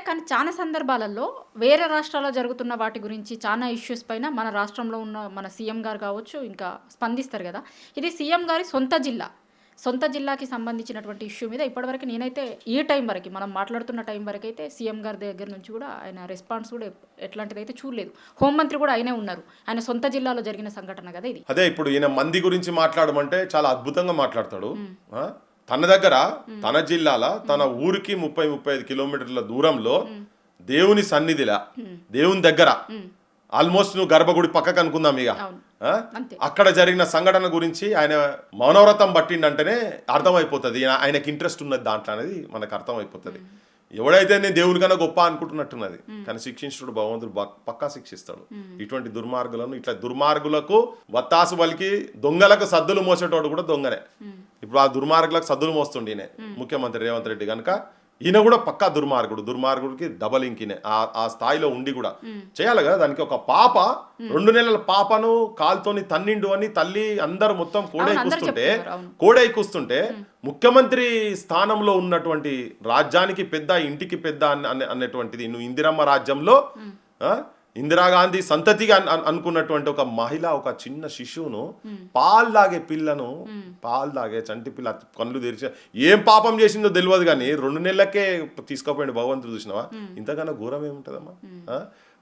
కానీ చాలా సందర్భాలలో వేరే రాష్ట్రాల్లో జరుగుతున్న వాటి గురించి చాలా ఇష్యూస్ పైన మన రాష్ట్రంలో ఉన్న మన సీఎం గారు కావచ్చు ఇంకా స్పందిస్తారు కదా. ఇది సీఎం గారి సొంత జిల్లాకి సంబంధించినటువంటి ఇష్యూ మీద ఇప్పటివరకు నేనైతే ఈ టైం వరకు మనం మాట్లాడుతున్న టైం వరకు అయితే సీఎం గారి దగ్గర నుంచి కూడా ఆయన రెస్పాన్స్ కూడా ఎట్లాంటిది అయితే చూడలేదు. హోంమంత్రి కూడా ఆయనే ఉన్నారు. ఆయన సొంత జిల్లాలో జరిగిన సంఘటన కదా ఇది. అదే ఇప్పుడు ఈయన మంది గురించి మాట్లాడమంటే చాలా అద్భుతంగా మాట్లాడతాడు. తన దగ్గర తన జిల్లాల తన ఊరికి 30-35 కిలోమీటర్ల దూరంలో దేవుని సన్నిధిలా దేవుని దగ్గర ఆల్మోస్ట్ నువ్వు గర్భగుడి పక్కకు అనుకుందాం ఇక అక్కడ జరిగిన సంఘటన గురించి ఆయన మౌనవ్రతం పట్టిండంటేనే అర్థమైపోతుంది ఆయనకి ఇంట్రెస్ట్ ఉన్నది దాంట్లో అనేది మనకు అర్థమైపోతుంది. ఎవడైతే నేను దేవుని కన్నా గొప్ప అనుకుంటున్నట్టున్నది, కానీ శిక్షించుడు భగవంతుడు పక్కా శిక్షిస్తాడు ఇటువంటి దుర్మార్గులను. ఇట్లా దుర్మార్గులకు వత్తాసు పలికి దొంగలకు సద్దులు మోసేటోడు కూడా దొంగనే. ఇప్పుడు ఆ దుర్మార్గులకు సద్దులు మోస్తుండే ఈయన ముఖ్యమంత్రి రేవంత్ రెడ్డి కనుక ఈయన కూడా పక్కా దుర్మార్గుడికి డబల్ ఇంకినే ఆ స్థాయిలో ఉండి కూడా చేయాలి కదా. దానికి ఒక పాప 2 నెలల పాపను కాలుతోని తన్నిండు అని తల్లి అందరు మొత్తం కోడై కూస్తుంటే ముఖ్యమంత్రి స్థానంలో ఉన్నటువంటి రాజ్యానికి పెద్ద ఇంటికి పెద్ద అన్నటువంటిది నువ్వు ఇందిరమ్మ రాజ్యంలో ఇందిరాగాంధీ సంతతిగా అనుకున్నటువంటి ఒక మహిళ ఒక చిన్న శిశువును పాలు తాగే చంటి పిల్ల కళ్ళు తెరిచి ఏం పాపం చేసిందో తెలియదు కానీ 2 నెలలకే తీసుకుపోయింది భగవంతుడు. చూసినావా ఇంతకన్నా ఘోరం ఏముంటదమ్మా.